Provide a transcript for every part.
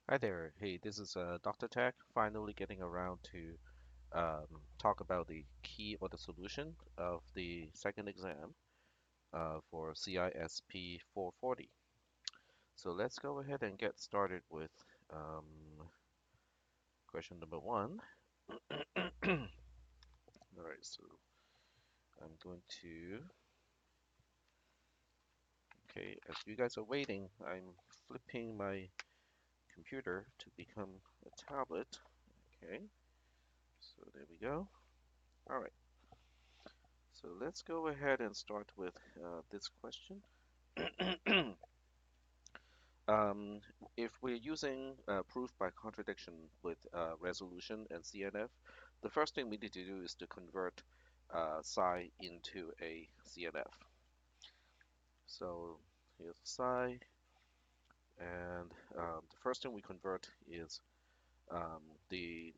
Hi there. Hey, this is Dr. Tech, finally getting around to talk about the key or the solution of the second exam for cisp 440. So let's go ahead and get started with question number one. All right, so I'm going to, okay, as you guys are waiting, I'm flipping my computer to become a tablet. Okay, so there we go. All right. So let's go ahead and start with this question. Um, if we're using proof by contradiction with resolution and CNF, the first thing we need to do is to convert psi into a CNF. So here's psi, and the first thing we convert is the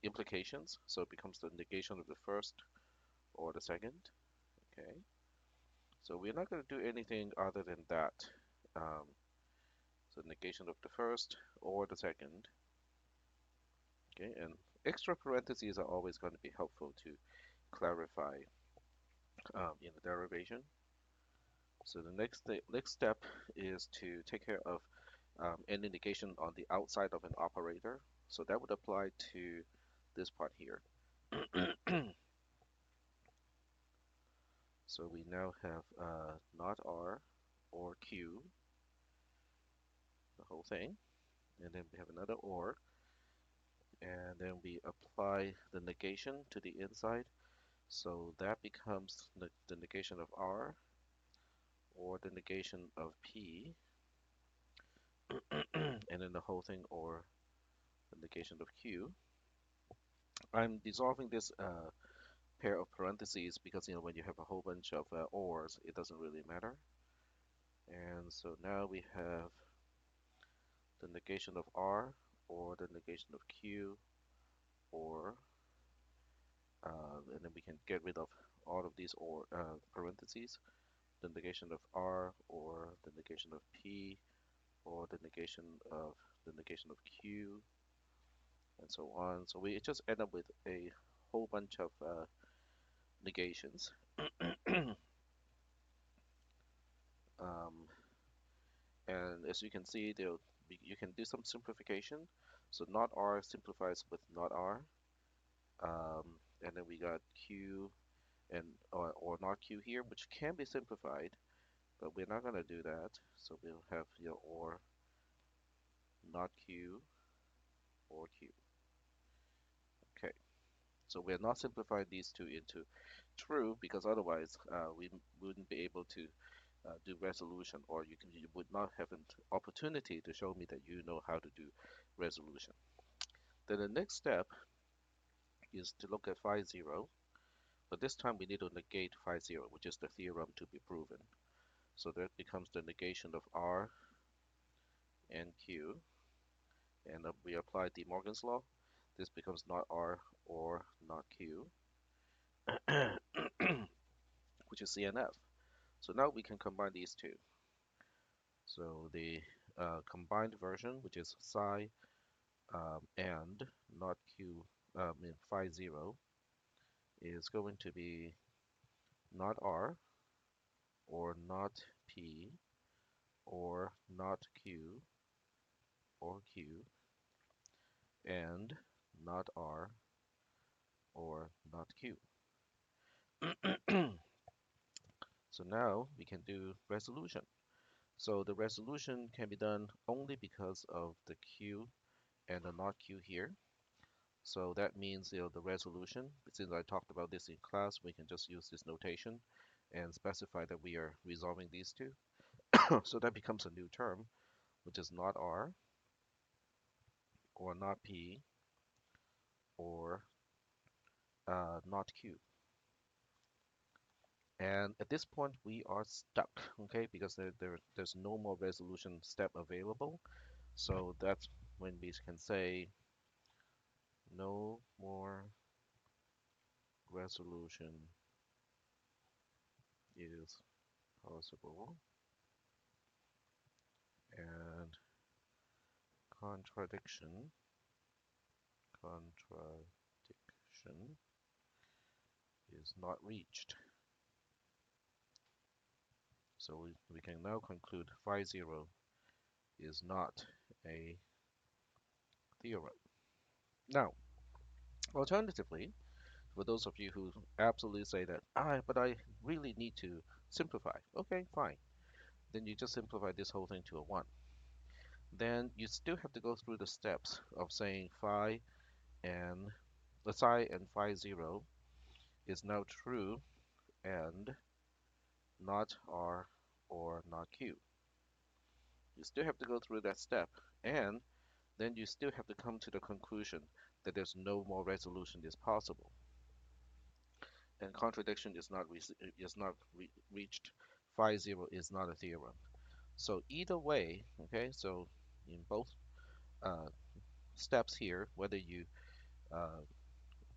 implications. So it becomes the negation of the first or the second. Okay. So we're not going to do anything other than that. Um, So negation of the first or the second. Okay, and extra parentheses are always going to be helpful to clarify in the derivation. So the next step is to take care of any negation on the outside of an operator. So that would apply to this part here. So we now have not R or Q, the whole thing, and then we have another OR, and then we apply the negation to the inside. So that becomes the negation of R or the negation of P, and then the whole thing or the negation of Q. I'm dissolving this pair of parentheses because when you have a whole bunch of ORs, it doesn't really matter. And so now we have the negation of R or the negation of Q or and then we can get rid of all of these or parentheses. The negation of R or the negation of P or the negation of Q and so on. So we just end up with a whole bunch of negations. um, and as you can see, you can do some simplification. So not R simplifies with not R. Um, and then we got Q and or not Q here, which can be simplified, but we're not going to do that. So we'll have or not Q or Q. Okay. So we're not simplifying these two into true because otherwise we wouldn't be able to do resolution, or you would not have an opportunity to show me that you know how to do resolution. Then the next step is to look at phi 0, but this time we need to negate phi 0, which is the theorem to be proven. So that becomes the negation of R and Q, and we apply De Morgan's law. This becomes not R or not Q, which is CNF. So now we can combine these two. So the combined version, which is psi and not Q in phi 0, is going to be not R or not P or not Q or Q and not R or not Q. So now we can do resolution. So the resolution can be done only because of the Q and the not Q here. So that means the resolution, since I talked about this in class, we can just use this notation and specify that we are resolving these two. So that becomes a new term, which is not R or not P or not Q. And at this point, we are stuck, okay, because there's no more resolution step available. So that's when we can say no more resolution is possible, and contradiction is not reached. So we can now conclude phi 0 is not a theorem. Now, alternatively, for those of you who absolutely say that, but I really need to simplify. Okay, fine. Then you just simplify this whole thing to a 1. Then you still have to go through the steps of saying phi and psi and phi 0 is now true and not R or not Q. You still have to go through that step, and then you still have to come to the conclusion that there's no more resolution is possible, and contradiction reached. Phi 0 is not a theorem. So either way, okay, so in both uh, steps here, whether you uh,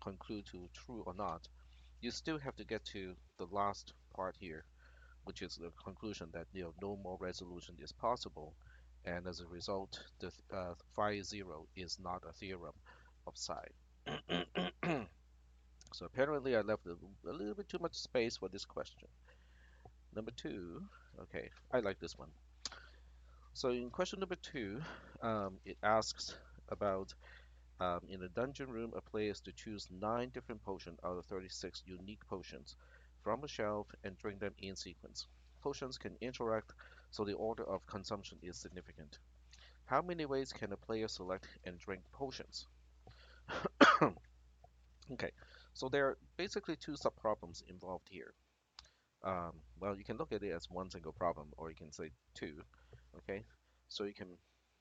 conclude to true or not, you still have to get to the last part here, which is the conclusion that no more resolution is possible, and as a result, the phi 0 is not a theorem of psi. So apparently I left a little bit too much space for this question. Number 2, okay, I like this one. So in question number 2, it asks about in a dungeon room, a player is to choose 9 different potions out of 36 unique potions from a shelf and drink them in sequence. Potions can interact, so the order of consumption is significant. How many ways can a player select and drink potions? Okay, so there are basically 2 subproblems involved here. Well, you can look at it as one single problem, or you can say 2. Okay, so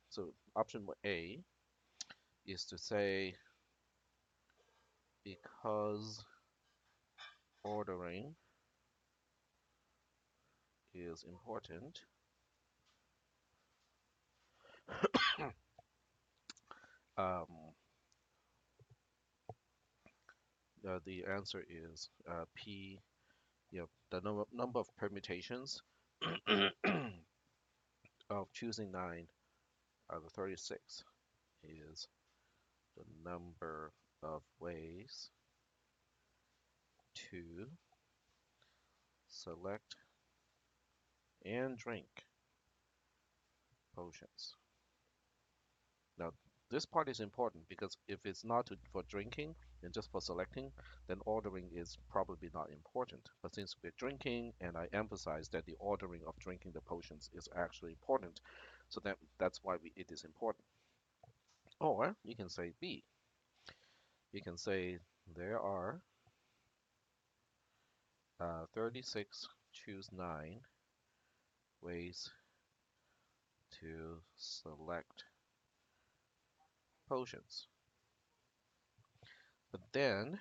so option A is to say because ordering is important, um, the answer is P. The number of permutations of choosing 9 out of 36 is the number of ways to select and drink potions. Now, this part is important because if it's not for drinking and just for selecting, then ordering is probably not important. But since we're drinking, and I emphasize that the ordering of drinking the potions is actually important, so that's why it is important. Or you can say B. You can say there are 36 choose 9 ways to select potions. But then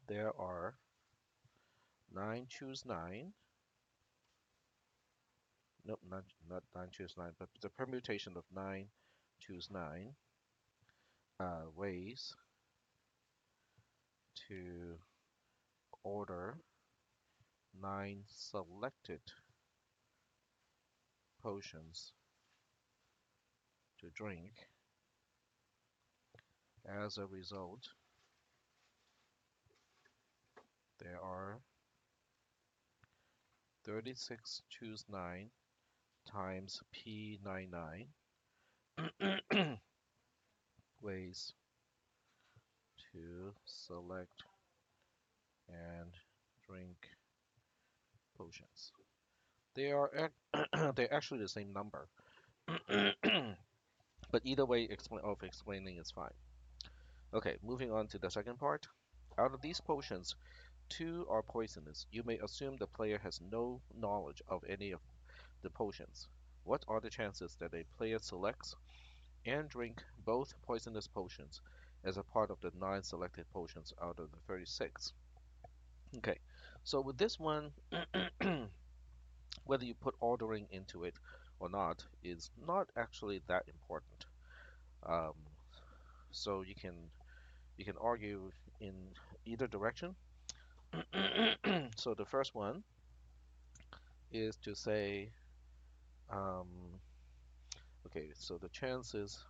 there are 9 choose 9. Nope, not 9 choose 9, but the permutation of 9 choose 9 ways to order 9 selected potions to drink. As a result, there are 36 choose 9 times P99 ways to select and drink potions. They are they're actually the same number, but either way of explaining is fine. Okay, moving on to the second part. Out of these potions, 2 are poisonous. You may assume the player has no knowledge of any of the potions. What are the chances that a player selects and drink both poisonous potions as a part of the 9 selected potions out of the 36? Okay, so with this one, whether you put ordering into it or not is not actually that important. Um, so you can argue in either direction. So the first one is to say Um, okay, so the chances,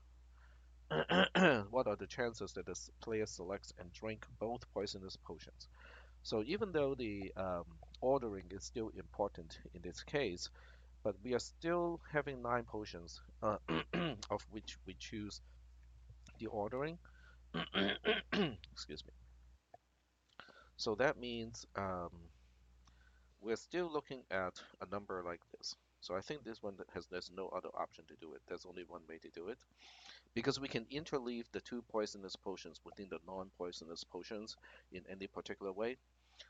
what are the chances that the player selects and drink both poisonous potions? So even though the ordering is still important in this case, but we are still having 9 potions, of which we choose the ordering. Excuse me. So that means we're still looking at a number like this. So I think this one there's no other option to do it. There's only one way to do it because we can interleave the 2 poisonous potions within the non-poisonous potions in any particular way.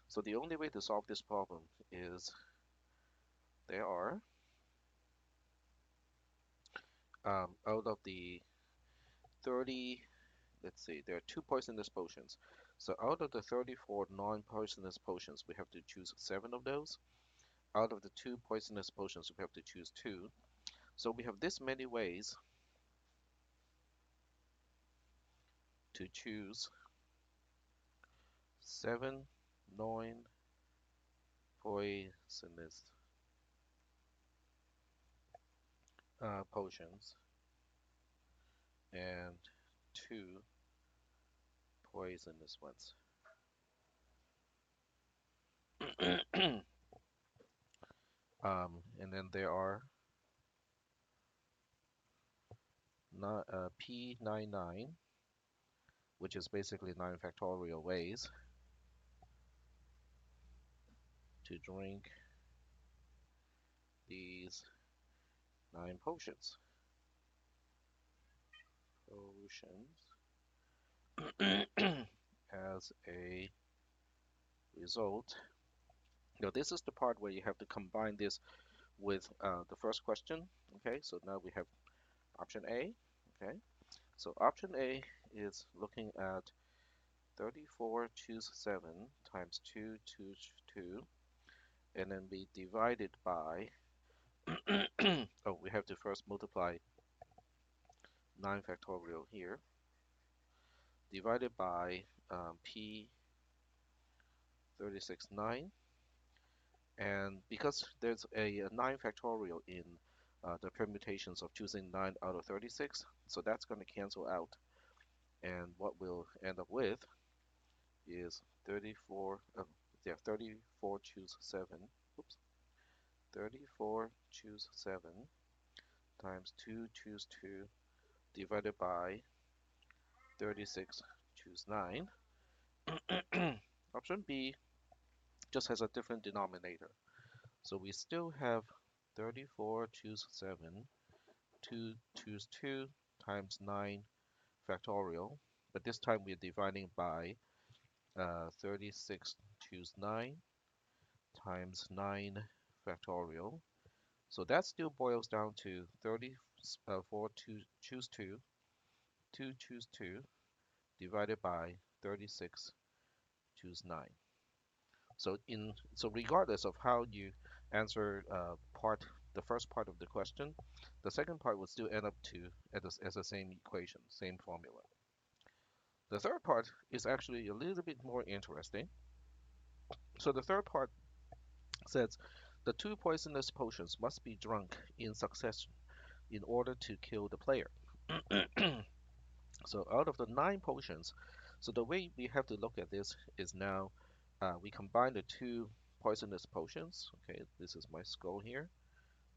So the only way to solve this problem is there are out of the 30, let's see, there are 2 poisonous potions. So out of the 34 non-poisonous potions, we have to choose 7 of those. Out of the 2 poisonous potions, we have to choose 2. So we have this many ways to choose 7 non-poisonous potions and 2 poisonous ones. And then there are P99, which is basically 9 factorial ways to drink these 9 potions. As a result, now this is the part where you have to combine this with the first question. Okay, so now we have option A. Okay, so option A is looking at 34 choose 7 times 2 choose 2, and then we divide it by oh, we have to first multiply 9 factorial here, divided by P 36.9, and because there's a 9 factorial in the permutations of choosing 9 out of 36, so that's going to cancel out, and what we'll end up with is 34, yeah, 34 choose 7, oops, 34 choose 7 times 2 choose 2 divided by 36 choose 9. Option B just has a different denominator. So we still have 34 choose 7, 2 choose 2 times 9 factorial, but this time we're dividing by 36 choose 9 times 9 factorial. So that still boils down to 34 choose 2, 2 choose 2 divided by 36 choose 9. So regardless of how you answer the first part of the question, the second part would still end up as the same equation, same formula. The third part is actually a little bit more interesting. So the third part says the 2 poisonous potions must be drunk in succession in order to kill the player. So out of the 9 potions, so the way we have to look at this is now we combine the 2 poisonous potions. Okay, this is my skull here.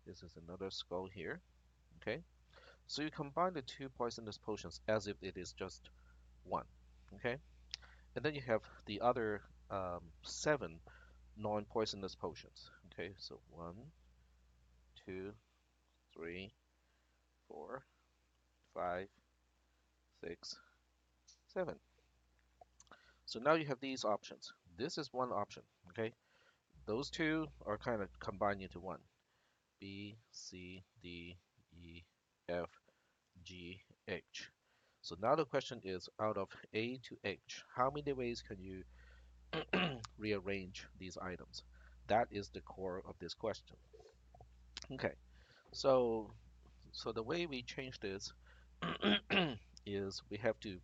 This is another skull here. Okay, so you combine the 2 poisonous potions as if it is just one. Okay, and then you have the other 7 non-poisonous potions. Okay, so 1, 2, 3, 4, 5, 6, 7. So now you have these options. This is one option. Okay, those two are kind of combined into one. B, C, D, E, F, G, H. So now the question is, out of A to H, how many ways can you rearrange these items? That is the core of this question. Okay, so the way we change this is we have to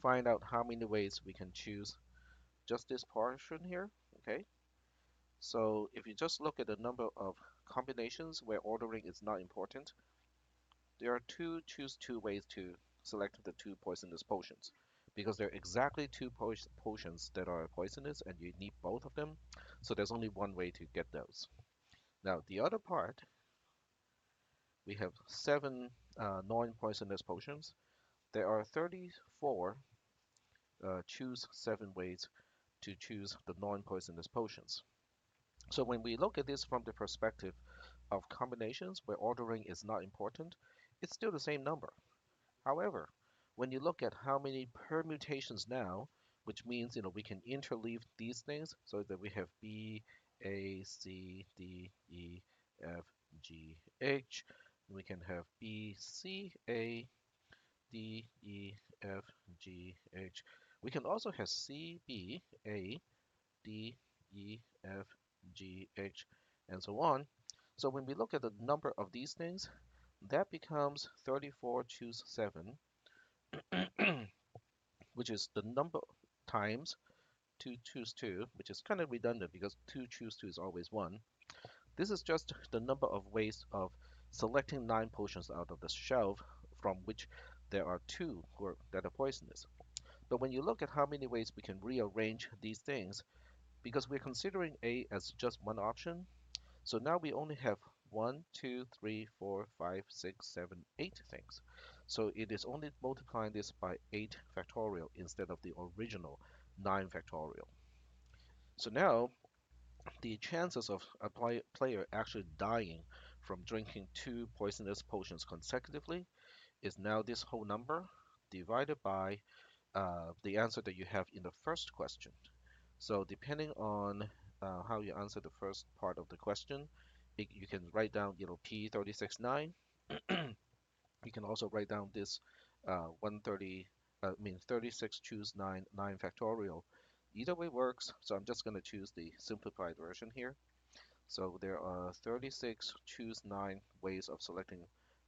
find out how many ways we can choose just this portion here. Okay, So if you just look at the number of combinations where ordering is not important, there are choose two ways to select the two poisonous potions. Because there are exactly two potions that are poisonous and you need both of them, so there's only one way to get those. Now, the other part, we have seven non-poisonous potions. There are 34 choose seven ways to choose the non-poisonous potions. So when we look at this from the perspective of combinations where ordering is not important, it's still the same number. However, when you look at how many permutations now, which means we can interleave these things so that we have B, A, C, D, E, F, G, H. We can have B, C, A, D, E, F, G, H. We can also have C, B, A, D, E, F, G, H, and so on. So when we look at the number of these things, that becomes 34 choose 7, which is the number times 2 choose 2, which is kind of redundant because 2 choose 2 is always 1. This is just the number of ways of selecting 9 potions out of the shelf from which there are 2 that are poisonous. But when you look at how many ways we can rearrange these things, because we're considering A as just one option, so now we only have 1, 2, 3, 4, 5, 6, 7, 8 things. So it is only multiplying this by 8 factorial instead of the original 9 factorial. So now the chances of a player actually dying from drinking 2 poisonous potions consecutively is now this whole number divided by the answer that you have in the first question. So depending on how you answer the first part of the question, you can write down, P369. You can also write down this 130, 36 choose 9, 9 factorial. Either way works, so I'm just going to choose the simplified version here. So there are 36 choose 9 ways of selecting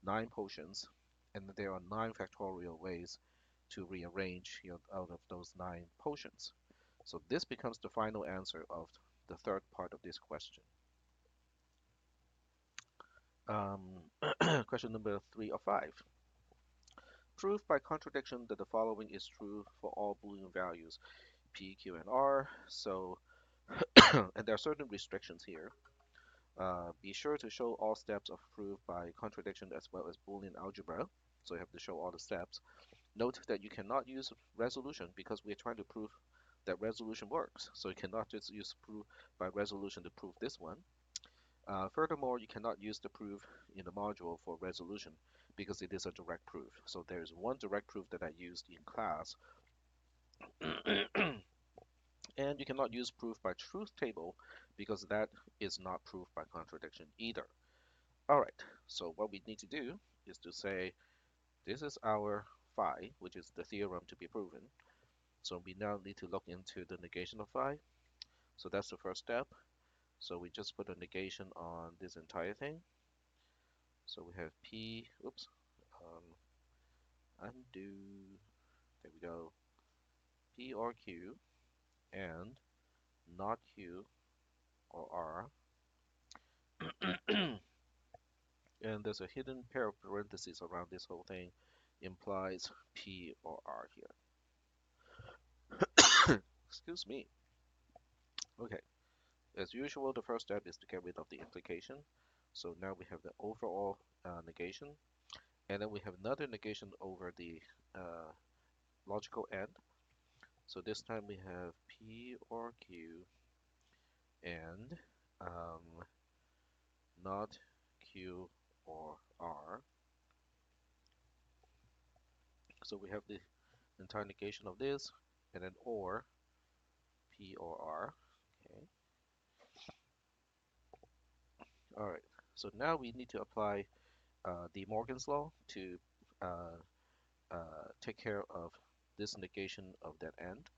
9 potions, and there are 9 factorial ways to rearrange out of those 9 potions. So this becomes the final answer of the third part of this question. Question number 3 of 5. Prove by contradiction that the following is true for all Boolean values P, Q, and R. So, and there are certain restrictions here. Be sure to show all steps of proof by contradiction as well as Boolean algebra. So you have to show all the steps. Note that you cannot use resolution because we're trying to prove that resolution works. So you cannot just use proof by resolution to prove this one. Furthermore, you cannot use the proof in the module for resolution because it is a direct proof. So there is one direct proof that I used in class. And you cannot use proof by truth table because that is not proof by contradiction either. All right, so what we need to do is to say this is our phi, which is the theorem to be proven. So we now need to look into the negation of phi. So that's the first step. So we just put a negation on this entire thing. So we have P, oops, undo, there we go, P or Q, and not Q or R. And there's a hidden pair of parentheses around this whole thing, implies P or R here. Excuse me. Okay, as usual, the first step is to get rid of the implication. So now we have the overall negation, and then we have another negation over the logical end. So this time we have P or Q and not Q or R. So we have the entire negation of this, and then or P or R. Okay. All right. So now we need to apply De Morgan's law to uh, take care of this negation of that end.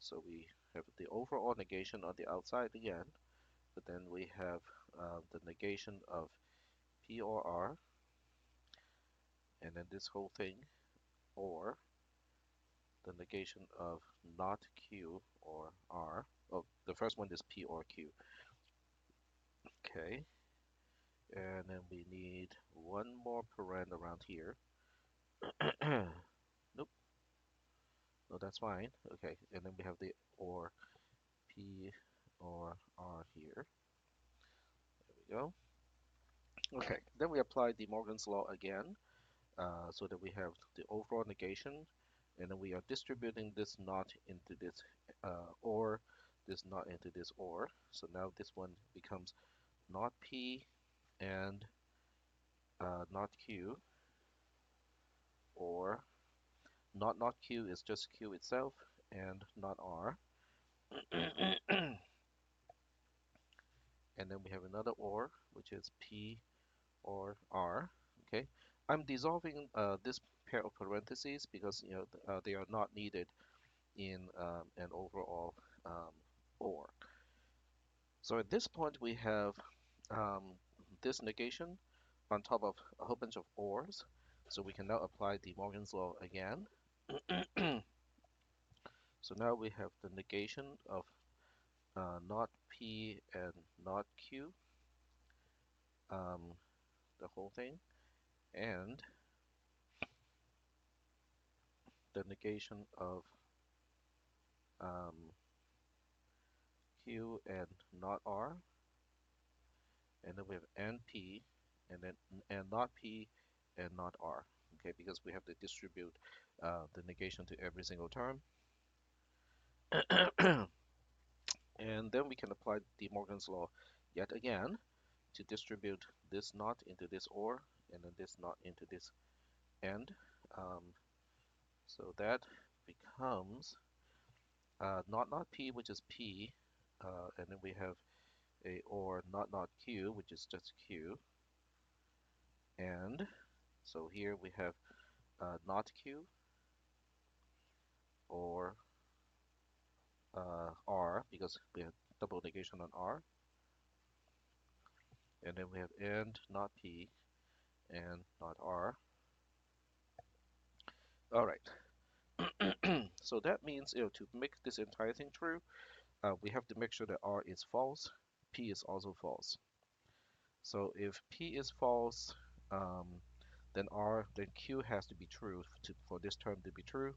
So we have the overall negation on the outside again, but then we have the negation of P or R, and then this whole thing, or the negation of not Q or R. Oh, the first one is P or Q. Okay, and then we need one more paren around here. Nope, no, that's fine. Okay, and then we have the or P or R here. There we go. Okay, then we apply De Morgan's law again, so that we have the overall negation, and then we are distributing this not into this or, this not into this or. So now this one becomes not P and not Q, or not Q is just Q itself, and not R. And then we have another or, which is P or R. Okay, I'm dissolving this pair of parentheses because they are not needed in an overall um, or. So at this point we have um, this negation on top of a whole bunch of ors. So we can now apply De Morgan's law again. So now we have the negation of not P and not Q, um, the whole thing, and the negation of um, Q and not R, and then we have NP, and then and not P and not R. Okay, because we have to distribute the negation to every single term. And then we can apply De Morgan's law yet again to distribute this not into this or, and then this not into this and. Um, so that becomes not P, which is P, and then we have a or not Q, which is just Q, and so here we have not Q or R, because we have double negation on R, and then we have and not P and not R. All right. So that means, to make this entire thing true, we have to make sure that R is false, P is also false. So if P is false, um, then Q has to be true for this term to be true.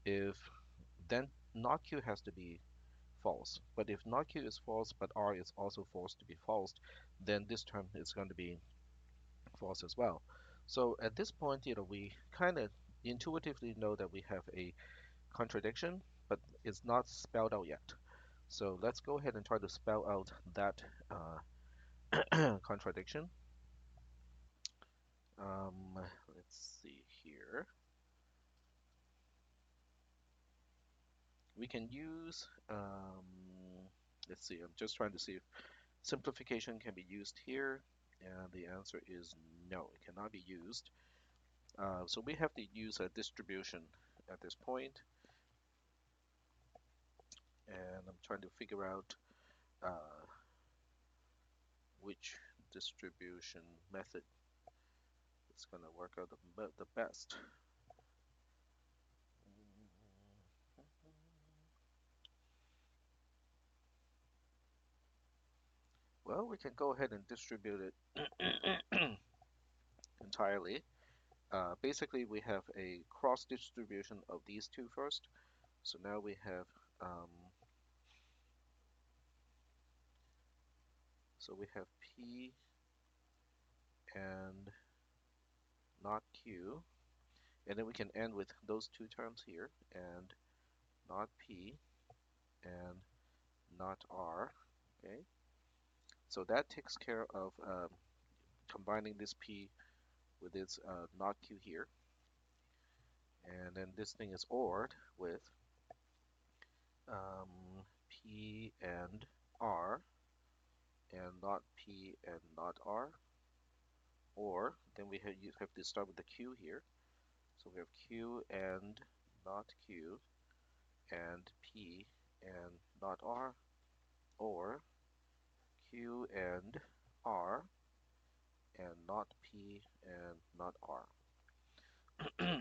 If then not Q has to be false. But if not Q is false, but R is also forced to be false, then this term is going to be false as well. So at this point, we kind of intuitively know that we have a contradiction, but it's not spelled out yet. So let's go ahead and try to spell out that contradiction. Let's see here. We can use, let's see, I'm just trying to see if simplification can be used here, and the answer is no, it cannot be used. So we have to use a distribution at this point, and I'm trying to figure out uh, which distribution method is going to work out the best. Well, we can go ahead and distribute it entirely. Basically, we have a cross distribution of these two first. So now we have um, P and not Q, and then we can end with those two terms here, and not P and not R. Okay, so that takes care of combining this P with its not Q here, and then this thing is ORed with P and R, and not P and not R, or then you have to start with the Q here. So we have Q and not Q, and P and not R, or Q and R, and not P and not R.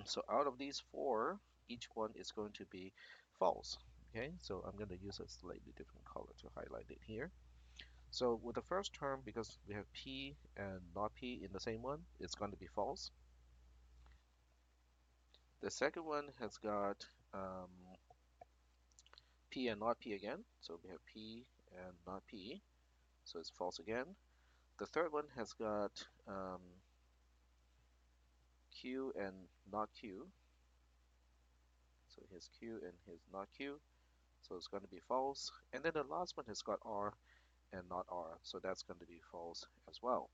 So out of these four, each one is going to be false. Okay, so I'm going to use a slightly different color to highlight it here. So with the first term, because we have P and not P in the same one, it's going to be false. The second one has got P and not P again. So we have P and not P. So it's false again. The third one has got Q and not Q. So here's Q and here's not Q. So it's going to be false. And then the last one has got R and not R. So that's going to be false as well.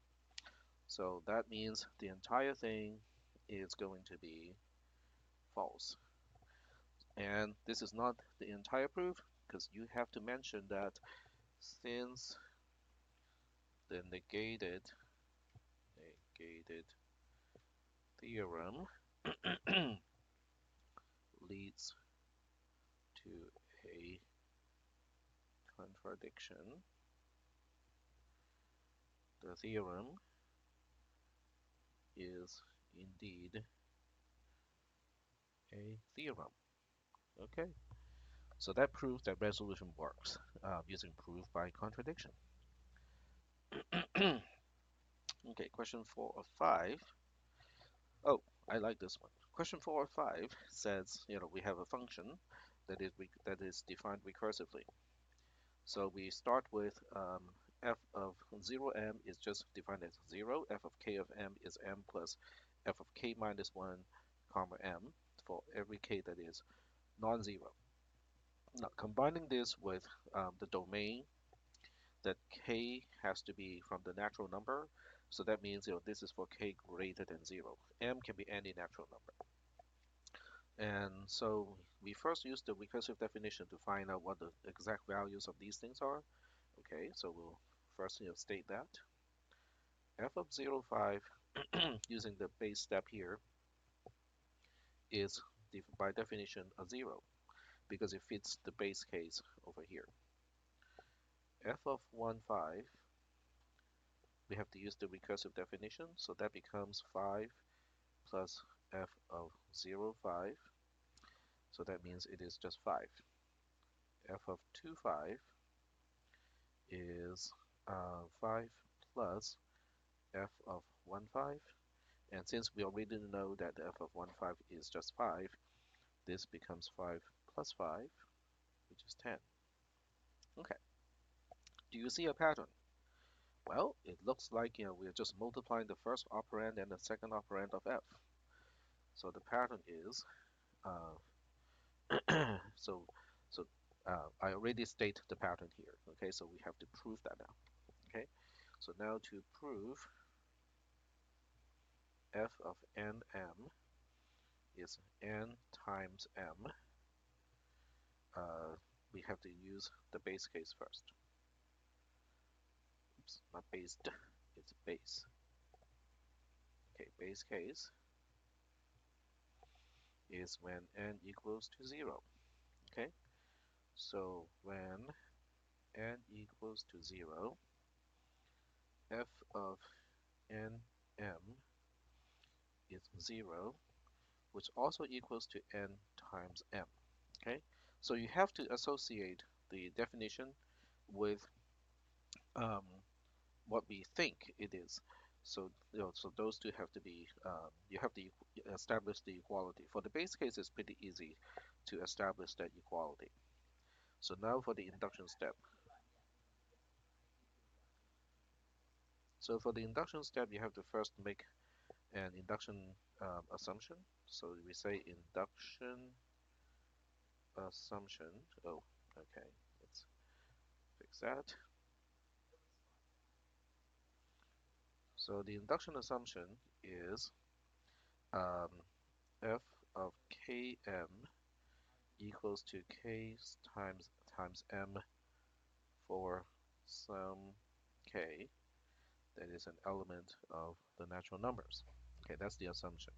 So that means the entire thing is going to be false. And this is not the entire proof because you have to mention that since the negated theorem leads to a contradiction, the theorem is indeed a theorem. Okay, so that proves that resolution works using proof by contradiction. Okay, question 4 of 5. Oh, I like this one. Question 4 or 5 says, we have a function that is defined recursively. So we start with f of 0m is just defined as 0. F of k of m is m plus f of k minus 1 comma m for every k that is non-zero. Now combining this with the domain that k has to be from the natural number. So that means this is for k greater than 0. M can be any natural number. And so we first use the recursive definition to find out what the exact values of these things are. Okay, so we'll first state that f of 0, 5 using the base step here is by definition a 0 because it fits the base case over here. F of 1, 5, we have to use the recursive definition, so that becomes 5 plus f of 0, 5. So that means it is just 5. F of 2, 5 is 5 plus f of 1, 5. And since we already know that f of 1, 5 is just 5, this becomes 5 plus 5, which is 10. Okay. Do you see a pattern? Well, it looks like we're just multiplying the first operand and the second operand of f. So the pattern is so so I already state the pattern here. Okay, so we have to prove that now. Okay, so now to prove f of nm is n times m, we have to use the base case first. Oops, not based, it's base. Okay, base case is when n equals to 0. Okay, so when n equals to 0, f of nm is 0, which also equals to n times m. Okay, so you have to associate the definition with um, what we think it is. So, so those two have to be, you have to establish the equality. For the base case, it's pretty easy to establish that equality. So now for the induction step. So for the induction step, you have to first make an induction assumption. So we say induction assumption. Oh, okay. Let's fix that. So the induction assumption is um, f of km equals to k times m for some k that is an element of the natural numbers. Okay, that's the assumption.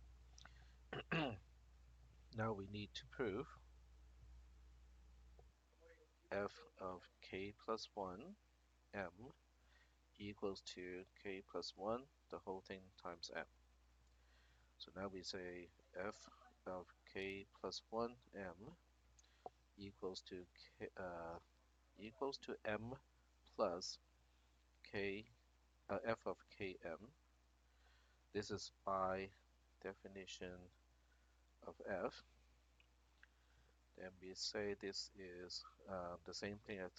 Now we need to prove f of k plus 1 m equals to k plus 1, the whole thing times m. So now we say f of k plus 1 m equals to k, m plus f of km. This is by definition of f. Then we say this is the same thing as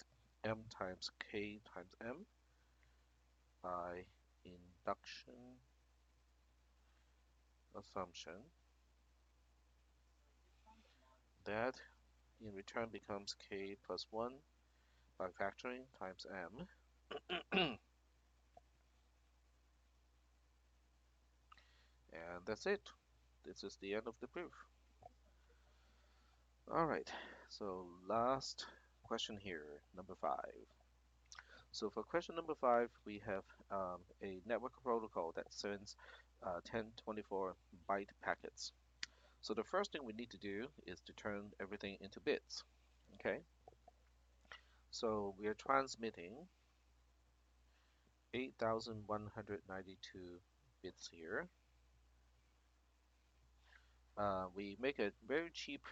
m times k times m by induction assumption. That in return becomes k plus 1 by factoring times m. And that's it. This is the end of the proof. All right, so last question here, number 5. So for question number 5, we have a network protocol that sends 1024 byte packets. So the first thing we need to do is to turn everything into bits. Okay, so we are transmitting 8,192 bits here. We make a very cheap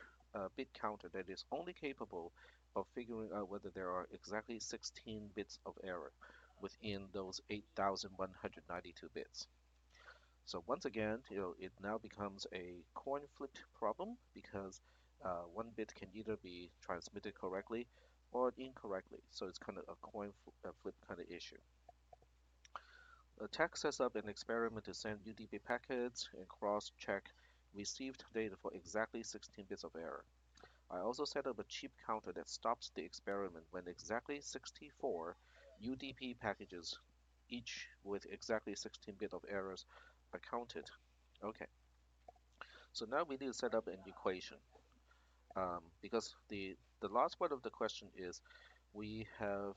bit counter that is only capable of figuring out whether there are exactly 16 bits of error within those 8,192 bits. So once again, it now becomes a coin flipped problem because one bit can either be transmitted correctly or incorrectly. So it's kind of a coin flip kind of issue. The tech sets up an experiment to send UDP packets and cross-check received data for exactly 16 bits of error. I also set up a cheap counter that stops the experiment when exactly 64 UDP packages, each with exactly 16 bits of errors, are counted. Okay, so now we need to set up an equation because the last part of the question is we have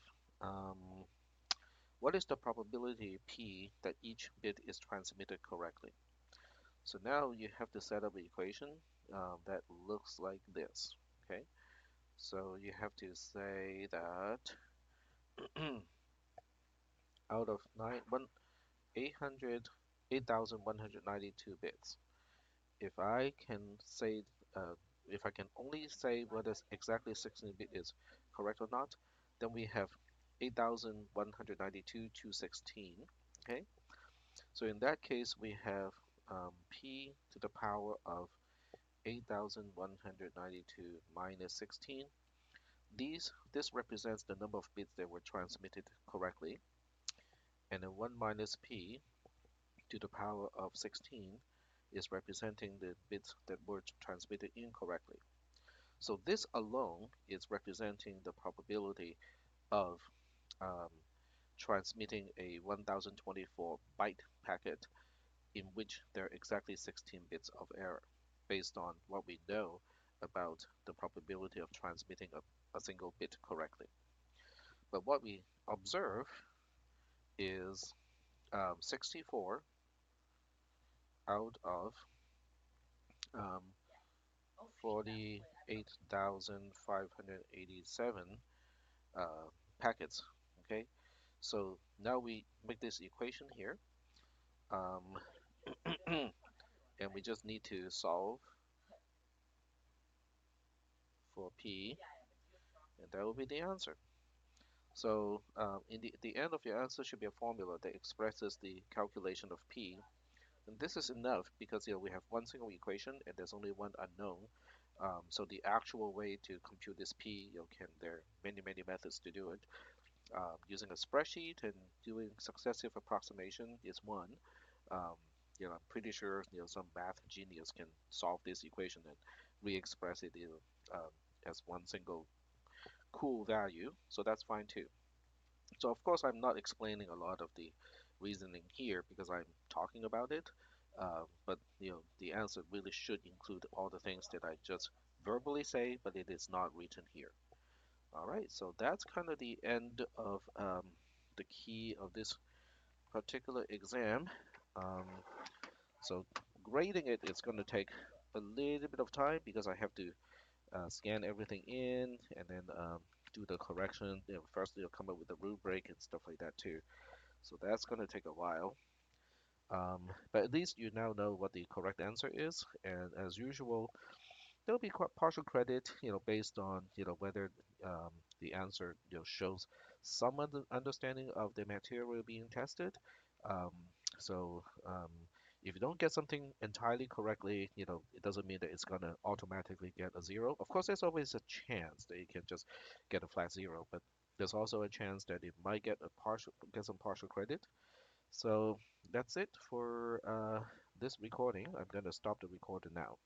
what is the probability p that each bit is transmitted correctly. So now you have to set up an equation that looks like this. Okay, so you have to say that out of 8,192 bits, if I can say, if I can only say whether exactly 16 bit is correct or not, then we have 8,192 to 16. Okay, so in that case, we have p to the power of 8,192 minus 16. This represents the number of bits that were transmitted correctly, and then 1 minus p to the power of 16 is representing the bits that were transmitted incorrectly. So this alone is representing the probability of um, transmitting a 1024 byte packet in which there are exactly 16 bits of error, based on what we know about the probability of transmitting a single bit correctly. But what we observe is 64 out of 48,587 packets. Okay, so now we make this equation here, um, and we just need to solve for p, and that will be the answer. So in the end of your answer should be a formula that expresses the calculation of p. And this is enough because we have one single equation and there's only one unknown. So the actual way to compute this p, there are many methods to do it. Using a spreadsheet and doing successive approximation is one. Um, I'm pretty sure some math genius can solve this equation and re-express it as one single cool value. So that's fine too. So of course I'm not explaining a lot of the reasoning here because I'm talking about it, but the answer really should include all the things that I just verbally say, but it is not written here. All right, so that's kind of the end of the key of this particular exam. Um, so grading it is going to take a little bit of time because I have to scan everything in and then do the correction. First, come up with the rubric and stuff like that too. So that's going to take a while. But at least you now know what the correct answer is. And as usual, there'll be partial credit, based on, whether the answer, shows some understanding of the material being tested. Um, so if you don't get something entirely correctly, it doesn't mean that it's gonna automatically get a zero. Of course, there's always a chance that you can just get a flat zero, but there's also a chance that it might get some partial credit. So that's it for this recording. I'm gonna stop the recording now.